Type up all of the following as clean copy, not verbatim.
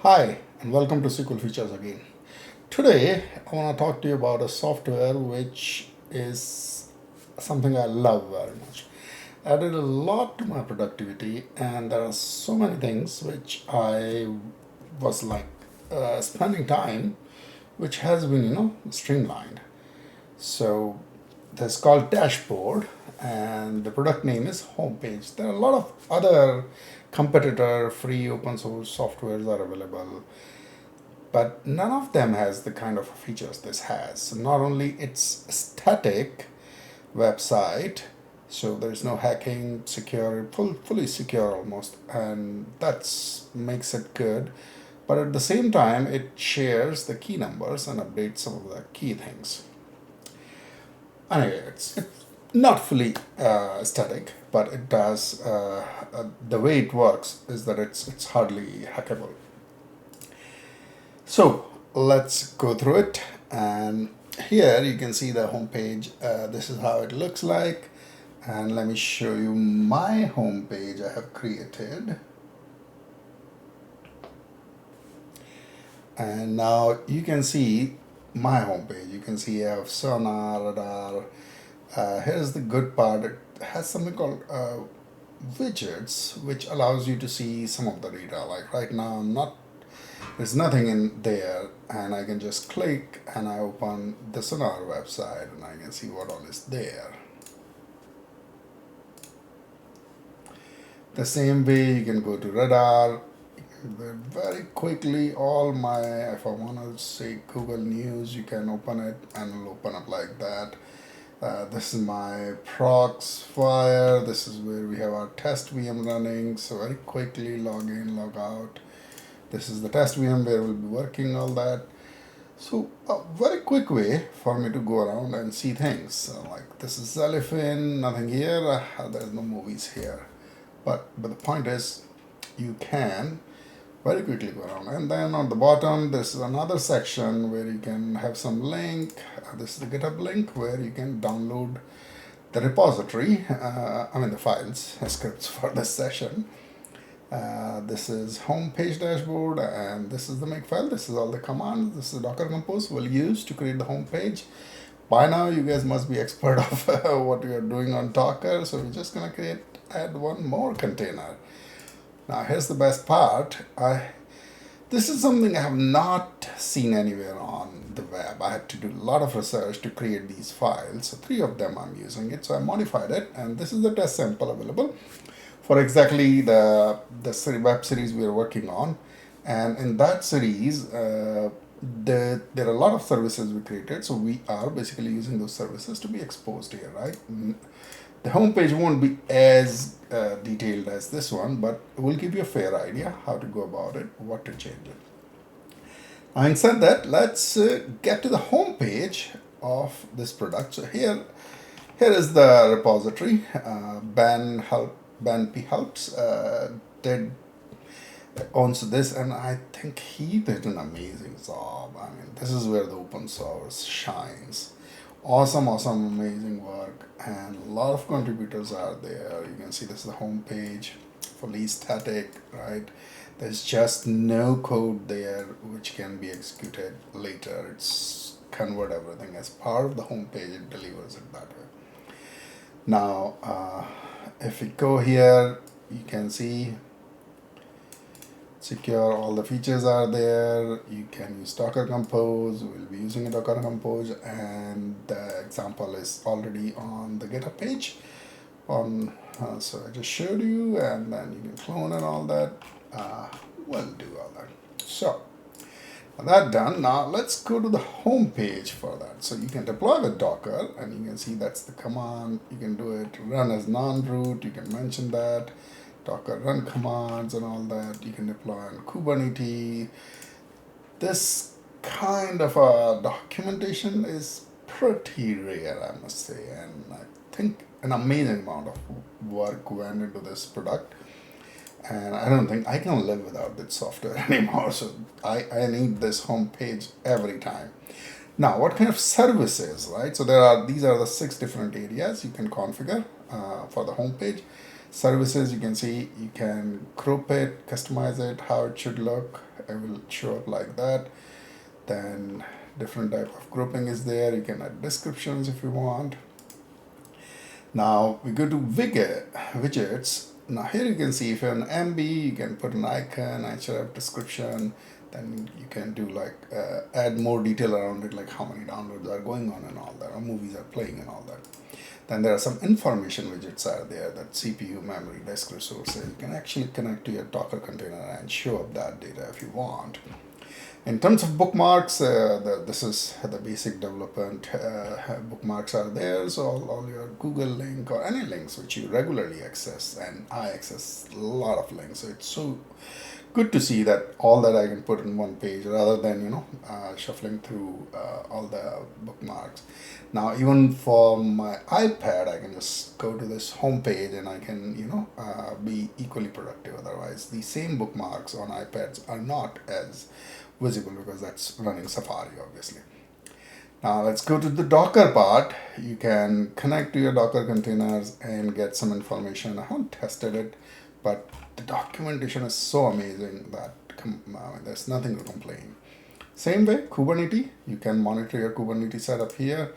Hi, and welcome to SQL Features again. Today, I want to talk to you about a software which is something I love very much. Added a lot to my productivity, and there are so many things which I was spending time, which has been, streamlined. So, this is called Dashboard, and the product name is Homepage. There are a lot of other competitor free open source softwares are available, but none of them has the kind of features this has. So not only it's a static website, so there's no hacking, secure, fully secure almost, and that's makes it good. But at the same time, it shares the key numbers and updates some of the key things. Anyway, it's not fully static, but it does. The way it works is that it's hardly hackable. So let's go through it. And here you can see the home page. This is how it looks like. And let me show you my home page I have created. And now you can see my home page. You can see I have Sonar, Radar. Here's the good part. It has something called widgets, which allows you to see some of the data. Like right now, there's nothing in there, and I can just click and I open the Sonar website and I can see what all is there. The same way you can go to Radar. Very quickly, all my, if I want to say Google News, you can open it and it'll open up like that. This is my prox fire. This is where we have our test VM running. So very quickly log in, log out. This is the test VM where we'll be working all that. So a very quick way for me to go around and see things. So like this is Elephant, nothing here. There's no movies here. But the point is, you can very quickly go around. And then on the bottom, this is another section where you can have some link. This is the GitHub link where you can download the repository, the files, scripts for this session. This is home page dashboard, and this is the makefile. This is all the commands. This is Docker Compose we'll use to create the home page. By now, you guys must be expert of what you're doing on Docker. So we're just gonna add one more container. Now here's the best part. This is something I have not seen anywhere on the web. I had to do a lot of research to create these files. So 3 of them I'm using it. So I modified it, and this is the test sample available for exactly the web series we are working on. And in that series, there are a lot of services we created. So we are basically using those services to be exposed here, right? The homepage won't be as detailed as this one, but it will give you a fair idea how to go about it, what to change it. Having said that, let's get to the homepage of this product. So here is the repository. Ben P. Helps owns this, and I think he did an amazing job. I mean, this is where the open source shines. Awesome, amazing work, and a lot of contributors are there. You can see this is the home page, fully static, right? There's just no code there which can be executed later. It's convert everything as part of the home page. It delivers it that way. Now, if we go here, you can see secure, all the features are there. You can use Docker Compose. We'll be using a Docker Compose, and the example is already on the GitHub page. So I just showed you, and then you can clone and all that. We'll do all that. So that done. Now let's go to the home page for that. So you can deploy with Docker, and you can see that's the command. You can do it run as non-root. You can mention that. Docker run commands and all that. You can deploy on Kubernetes. This kind of a documentation is pretty rare, I must say, and I think an amazing amount of work went into this product, and I don't think I can live without this software anymore. So I need this home page every time. Now, what kind of services, right? So these are the 6 different areas you can configure for the home page. Services, you can see you can group it, customize it, how it should look. It will show up like that. Then different type of grouping is there. You can add descriptions if you want. Now we go to widgets. Now here you can see if you're an MB, you can put an icon, href description. Then you can do like add more detail around it, like how many downloads are going on and all that, or movies are playing and all that. Then there are some information widgets are there, that CPU, memory, disk resources. You can actually connect to your Docker container and show up that data if you want. In terms of bookmarks, this is the basic development bookmarks are there. So all your Google link or any links which you regularly access, and I access a lot of links. So it's so good to see that all that I can put in one page rather than shuffling through all the bookmarks. Now even for my iPad, I can just go to this home page and I can be equally productive. Otherwise, the same bookmarks on iPads are not as visible because that's running Safari, obviously. Now let's go to the Docker part. You can connect to your Docker containers and get some information. I haven't tested it, but the documentation is so amazing that there's nothing to complain. Same way, Kubernetes, you can monitor your Kubernetes setup here.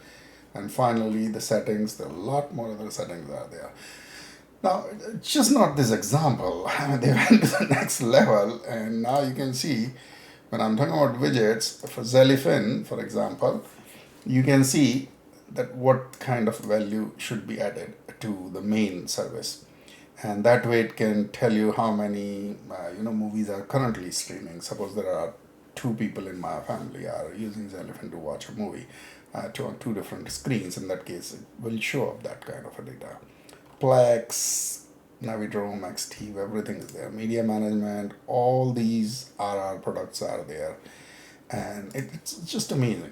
And finally, the settings, there are a lot more other settings are there. Now, it's just not this example. They went to the next level, and now you can see when I'm talking about widgets for Zellyfin, for example, you can see that what kind of value should be added to the main service. And that way it can tell you how many movies are currently streaming. Suppose there are two people in my family are using Zellyfin to watch a movie on two different screens. In that case, it will show up that kind of a data. Plex, Navidrome, XT, everything is there. Media management, all these RR products are there. And it's just amazing.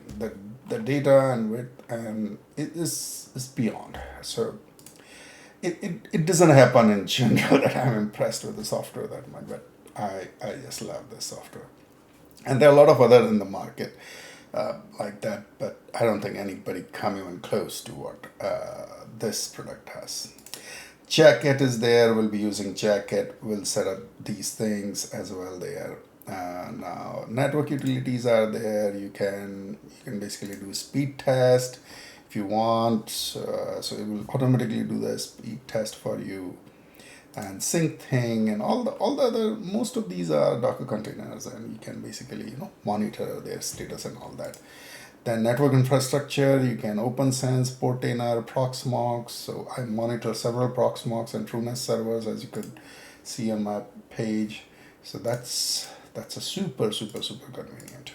The data and width and it is beyond. So it doesn't happen in general that I'm impressed with the software that much, but I just love this software. And there are a lot of other in the market like that, but I don't think anybody come even close to what this product has. Jacket is there. We'll be using Jacket. We'll set up these things as well there. Now network utilities are there. You can basically do speed test if you want. So it will automatically do the speed test for you, and sync thing and all the other. Most of these are Docker containers, and you can basically monitor their status and all that. Then network infrastructure, you can OpenSense, Portainer, Proxmox. So I monitor several Proxmox and TrueNAS servers, as you could see on my page. So that's a super convenient.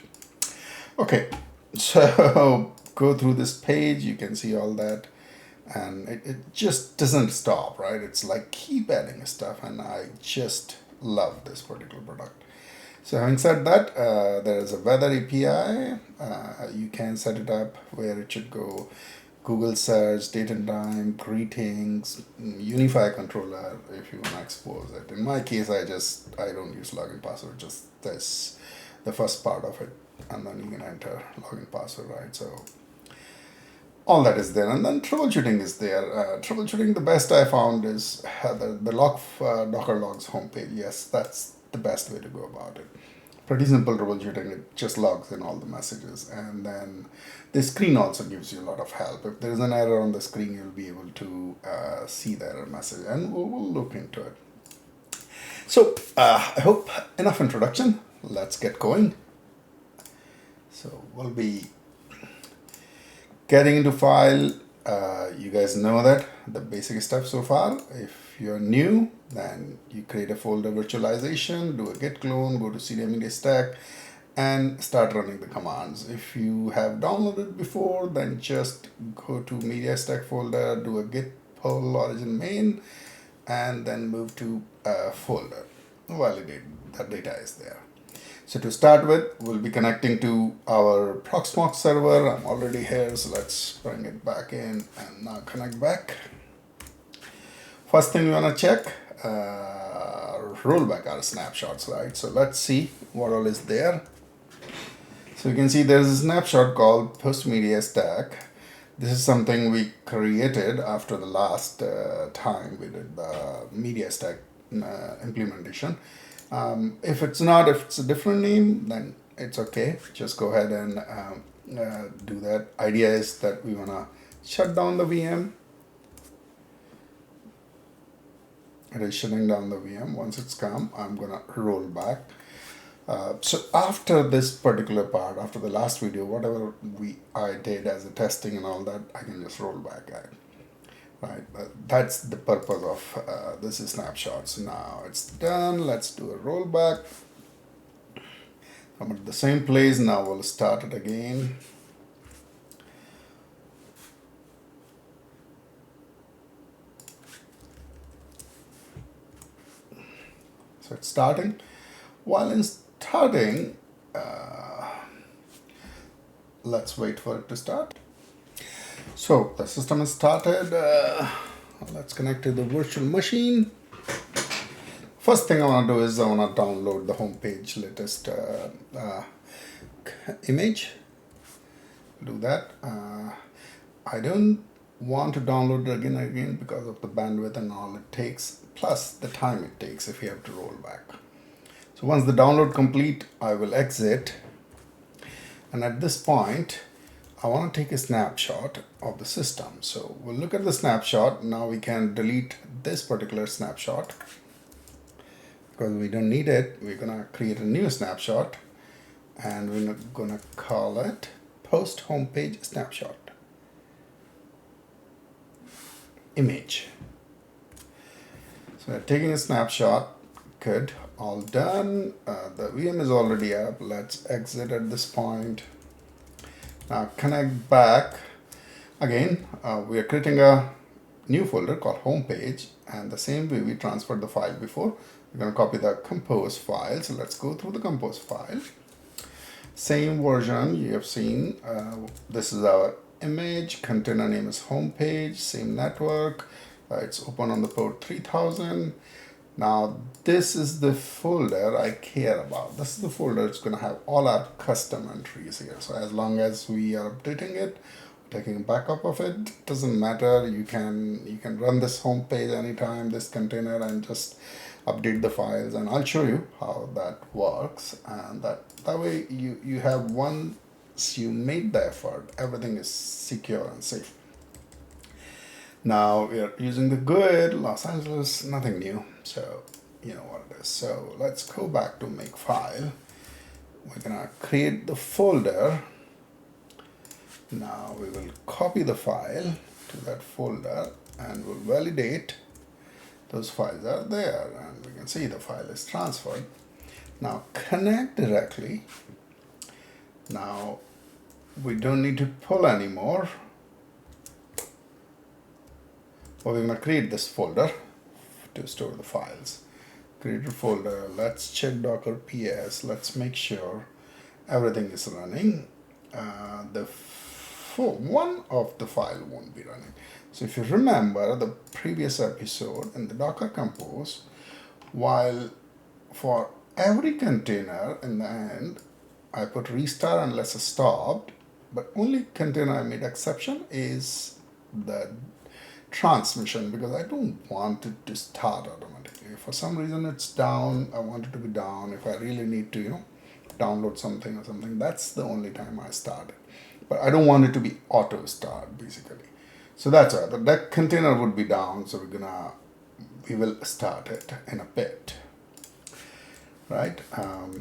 Okay, so go through this page, you can see all that. And it just doesn't stop, right? It's like keep adding stuff, and I just love this particular product. So having said that, there is a weather API. You can set it up where it should go. Google search, date and time, greetings, unify controller if you want to expose it. In my case, I don't use login password, just this, the first part of it, and then you can enter login password, right? So all that is there, and then troubleshooting is there. Troubleshooting, the best I found is the Docker logs homepage. Yes, that's the best way to go about it. Pretty simple troubleshooting. It just logs in all the messages, and then the screen also gives you a lot of help. If there is an error on the screen, you'll be able to see the error message, and we'll look into it. So I hope enough introduction. Let's get going. So we'll be getting into file. You guys know that the basic stuff so far. If you're new, then you create a folder virtualization, do a git clone, go to cd media stack, and start running the commands. If you have downloaded before, then just go to media stack folder, do a git pull origin main, and then move to folder. Validate that data is there. So to start with, we'll be connecting to our Proxmox server. I'm already here, so let's bring it back in and now connect back. First thing we want to check, roll back our snapshots, right? So let's see what all is there. So you can see there's a snapshot called post media stack. This is something we created after the last time we did the media stack implementation. If it's a different name, then it's okay. Just go ahead and do that. Idea is that we want to shut down the VM. It is shutting down the VM. Once it's come, I'm gonna roll back. So after this particular part, after the last video, whatever I did as a testing and all that, I can just roll back at. Right, that's the purpose of this snapshots. Now it's done. Let's do a rollback. I'm at the same place. Now we'll start it again. So it's starting. While in starting, let's wait for it to start. So the system is started. Let's connect to the virtual machine. First thing I want to do is I want to download the homepage latest image. Do that. I don't want to download it again and again because of the bandwidth and all it takes, plus the time it takes if you have to roll back. So once the download complete, I will exit. And at this point, I want to take a snapshot of the system. So we'll look at the snapshot. Now we can delete this particular snapshot because we don't need it. We're going to create a new snapshot and we're going to call it post homepage snapshot image. So we're taking a snapshot. Good. All done. The VM is already up. Let's exit at this point. Now connect back. Again, we are creating a new folder called homepage, and the same way we transferred the file before, we're going to copy the compose file. So let's go through the compose file. Same version you have seen. This is our image. Container name is homepage. Same network. It's open on the port 3000. Now this is the folder I care about. This is the folder that's going to have all our custom entries here. So as long as we are updating it, taking a backup of it, doesn't matter. You can run this home page anytime, this container, and just update the files. And I'll show you how that works. And that way you have, once you made the effort, everything is secure and safe. Now we are using the GUID, Los Angeles, nothing new. So you know what it is. So let's go back to make file. We're gonna create the folder. Now we will copy the file to that folder and we'll validate those files are there, and we can see the file is transferred. Now connect directly. Now we don't need to pull anymore. Well, we're going to create this folder to store the files. Create a folder. Let's check Docker PS. Let's make sure everything is running. One of the file won't be running. So if you remember the previous episode in the Docker Compose, while for every container in the end, I put restart unless it's stopped, but only container I made exception is the transmission, because I don't want it to start automatically. If for some reason it's down, I want it to be down. If I really need to, download something or something, that's the only time I start it. But I don't want it to be auto start basically. So that's why that container would be down. So we will start it in a bit. Right.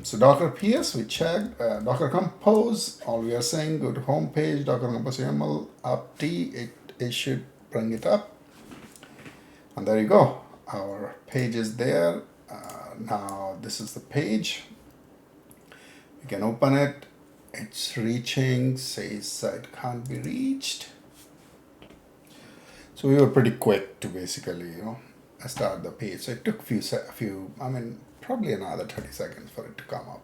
So Docker PS we checked. Docker Compose, all we are saying, go to home page, Docker Compose YAML up T, it should bring it up, and there you go, our page is there. Now this is the page. You can open it. It's reaching, says it can't be reached. So we were pretty quick to basically start the page. So it took probably another 30 seconds for it to come up,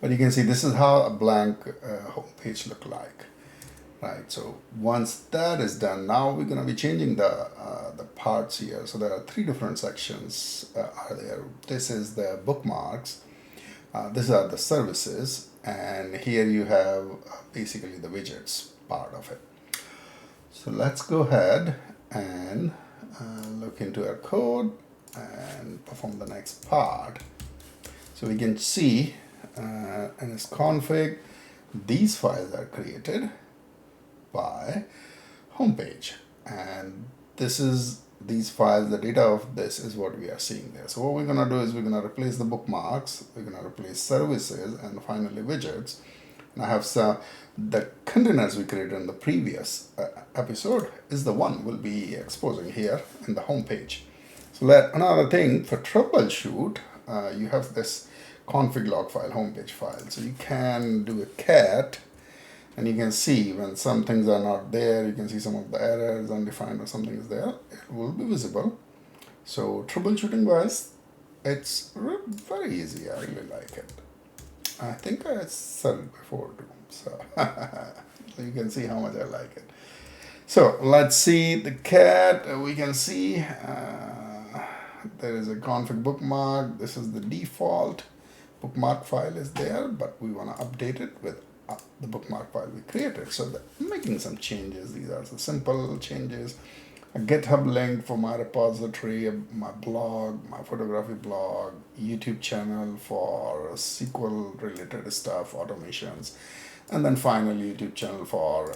but you can see this is how a blank home page look like. Right, so once that is done, now we're going to be changing the parts here. So there are 3 different sections are there. This is the bookmarks, these are the services, and here you have basically the widgets part of it. So let's go ahead and look into our code and perform the next part. So we can see in its config, these files are created by homepage, and this is these files, the data of this is what we are seeing there. So what we're gonna do is we're gonna replace the bookmarks, we're gonna replace services, and finally widgets. And I have the containers we created in the previous episode is the one we'll be exposing here in the home page. So another thing for troubleshoot, you have this config log file, homepage file. So you can do a cat, and you can see when some things are not there, you can see some of the errors, undefined or something is there, it will be visible. So troubleshooting wise, it's very easy. I really like it. I think I said it before too, so you can see how much I like it. So let's see the cat. We can see there is a config bookmark. This is the default bookmark file is there, but we want to update it with the bookmark file we created. So I'm making some changes. These are the simple changes. A GitHub link for my repository, my blog, my photography blog, YouTube channel for SQL related stuff, automations, and then finally YouTube channel for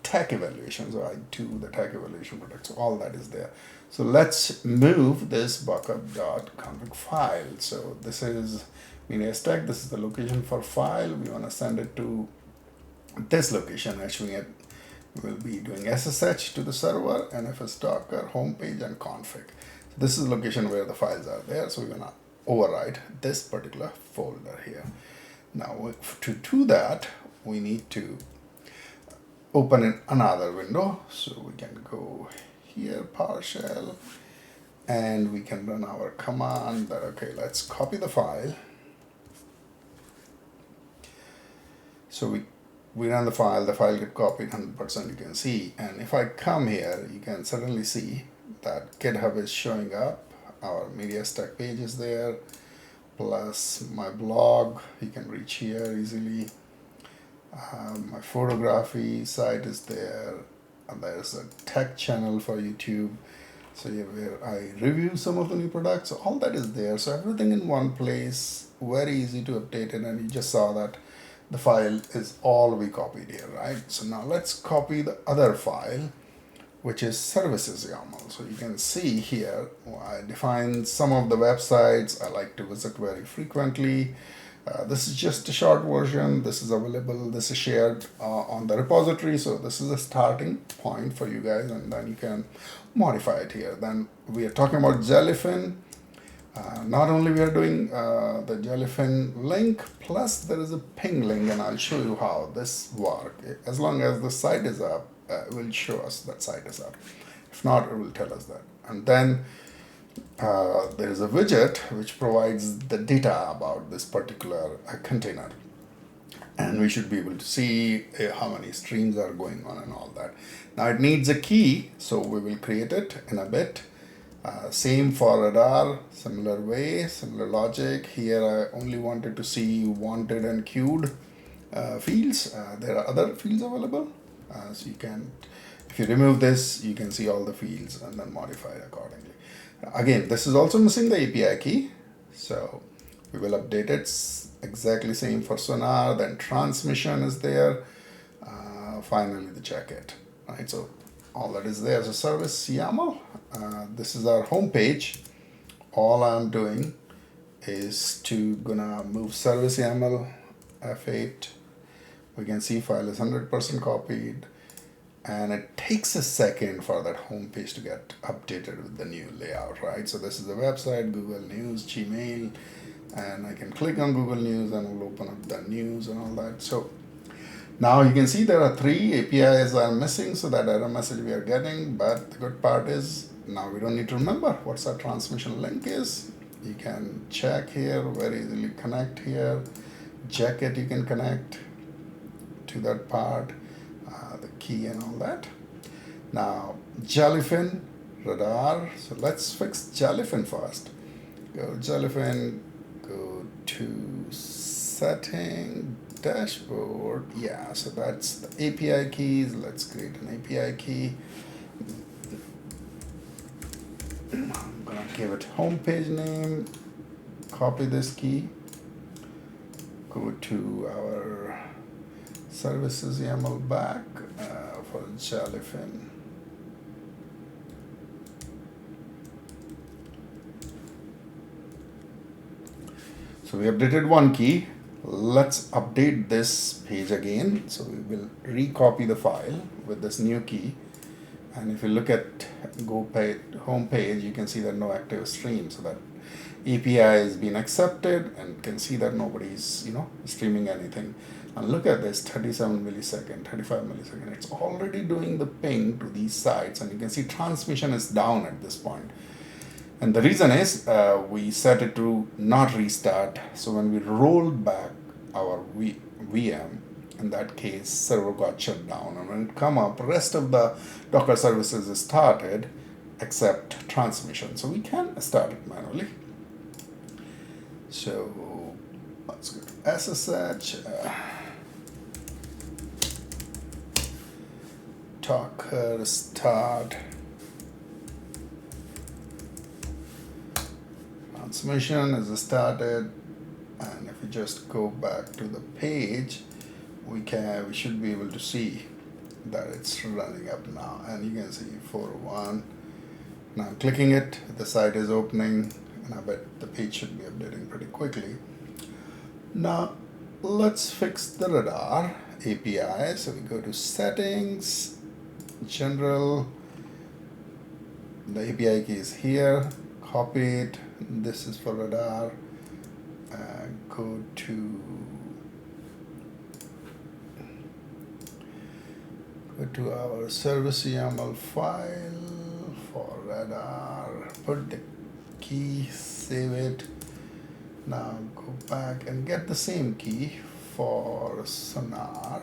tech evaluation. So I do the tech evaluation product. So all that is there. So let's move this backup.config file. So this is media stack. This is the location for file. We want to send it to this location, issuing it. We'll be doing SSH to the server, NFS Docker, homepage, and config. So this is the location where the files are there. So we're gonna overwrite this particular folder here. Now to do that, we need to open in another window. So we can go here, PowerShell, and we can run our command that, okay, let's copy the file. So we run the file get copied 100%, you can see. And if I come here, you can suddenly see that GitHub is showing up. Our media stack page is there, plus my blog, you can reach here easily. My photography site is there, and there's a tech channel for YouTube. So yeah, where I review some of the new products, so all that is there. So everything in one place, very easy to update it, and you just saw that the file is all we copied here, right? So now let's copy the other file, which is services YAML. So you can see here, I define some of the websites I like to visit very frequently. This is just a short version. This is available. This is shared on the repository. So this is a starting point for you guys, and then you can modify it here. Then we are talking about Jellyfin. Not only we are doing the Jellyfin link, plus there is a ping link, and I'll show you how this works. As long as the site is up, it will show us that site is up. If not, it will tell us that. And then there is a widget which provides the data about this particular container. And we should be able to see how many streams are going on and all that. Now it needs a key, so we will create it in a bit. Same for radar, similar way, similar logic. Here I only wanted to see wanted and queued fields. There are other fields available. So you can, if you remove this, you can see all the fields and then modify it accordingly. Again, this is also missing the API key. So we will update it. Exactly same for sonar, then transmission is there. Finally the jacket, right? So all that is there as a service YAML. This is our home page. All I'm doing is to gonna move service YAML F8. We can see file is 100% copied, and it takes a second for that home page to get updated with the new layout, right? So this is the website, Google News, Gmail, and I can click on Google News and it will open up the news and all that. So now you can see there are 3 APIs are missing, so that error message we are getting. But the good part is now we don't need to remember what's our transmission link is. You can check here, very easily connect here. Jacket you can connect to that part, the key and all that. Now Jellyfin, radar. So let's fix Jellyfin first. Go Jellyfin, go to setting dashboard. Yeah, so that's the API keys. Let's create an API key. I'm gonna give it homepage name, copy this key, go to our services YAML back for Jellyfin. So we updated one key. Let's update this page again. So we will recopy the file with this new key. And if you look at home page, you can see that no active stream. So that API has been accepted, and you can see that nobody's streaming anything. And look at this, 37 millisecond, 35 millisecond. It's already doing the ping to these sites, and you can see transmission is down at this point. And the reason is we set it to not restart. So when we rolled back our VM, in that case, server got shut down. And when it come up, rest of the Docker services is started except transmission. So we can start it manually. So let's go to SSH. Docker start. Transmission is started, and if we just go back to the page, we should be able to see that it's running up now, and you can see 401. Now I'm clicking it, the site is opening, and I bet the page should be updating pretty quickly. Now let's fix the Radar API. So we go to settings, general, the API key is here, copy it. This is for Radar. Go to our service YAML file for Radar. Put the key, save it. Now go back and get the same key for Sonar.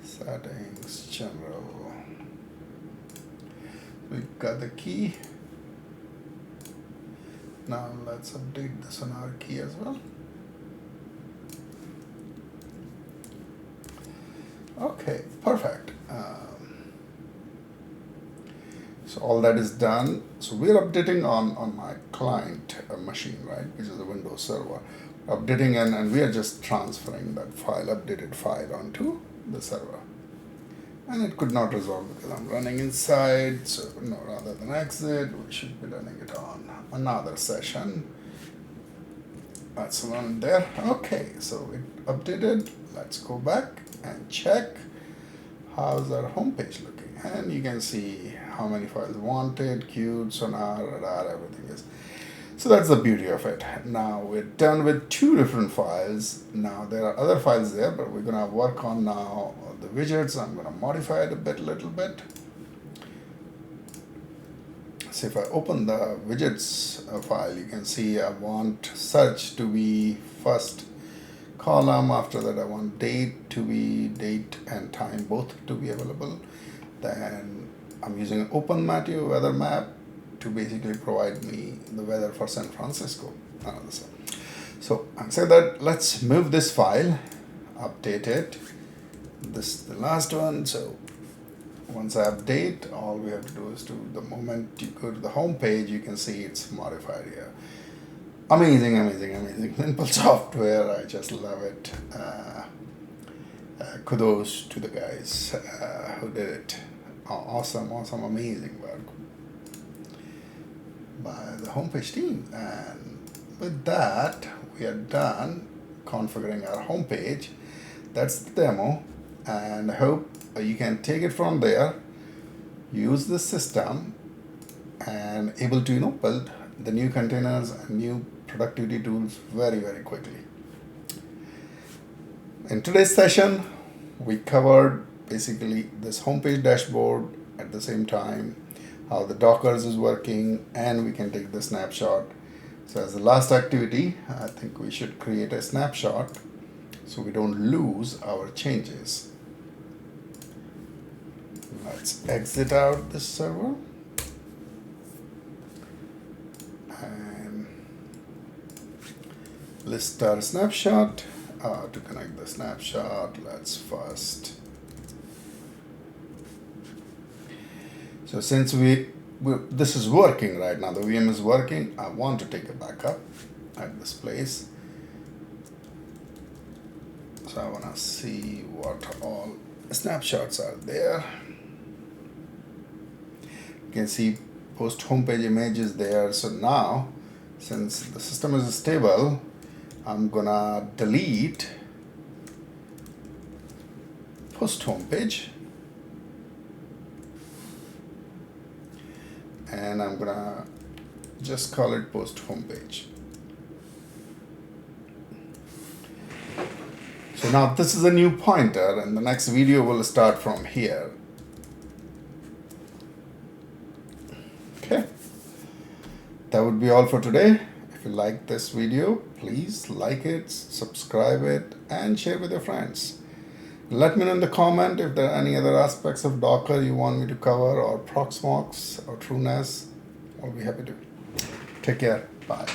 Settings, general. We got the key. Now let's update the Sonar key as well. Okay, perfect. So all that is done. So we're updating on my client machine, right, which is a Windows server. Updating and we are just transferring that file, updated file, onto the server. And it could not resolve because I'm running inside. So no, rather than exit, we should be running it on another session. That's the one there. Okay, so it updated. Let's go back and check how's our homepage looking. And you can see how many files wanted, queued, Sonar, Radar, everything is. So that's the beauty of it. Now we're done with 2 different files. Now there are other files there, but we're gonna work on now the widgets. I'm gonna modify it a little bit. So if I open the widgets file, you can see I want search to be first column. After that, I want date to be date and time both to be available. Then I'm using an OpenMatio weather map to basically provide me the weather for San Francisco. So I'm saying that let's move this file, update it. This is the last one. So once I update, all we have to do is the moment you go to the home page, you can see it's modified here. Amazing, amazing, amazing. Simple software. I just love it. Kudos to the guys who did it. Awesome, amazing work by the homepage team. And with that, we are done configuring our homepage. That's the demo, and I hope you can take it from there, use the system, and able to build the new containers and new productivity tools very, very quickly. In today's session, we covered basically this homepage dashboard, at the same time how the Dockers is working, and we can take the snapshot. So as the last activity, I think we should create a snapshot so we don't lose our changes. Let's exit out this server and List our snapshot. To connect the snapshot, let's first. So since this is working right now, the VM is working, I want to take a backup at this place. So I want to see what all snapshots are there. You can see post homepage image is there. So now, since the system is stable, I'm gonna delete post homepage, and I'm gonna just call it post homepage. So now this is a new pointer, and the next video will start from here. Okay, that would be all for today. If you like this video, please like it, subscribe it, and share with your friends. Let me know in the comment if there are any other aspects of Docker you want me to cover, or Proxmox or TrueNAS. I'll be happy to. Take care. Bye.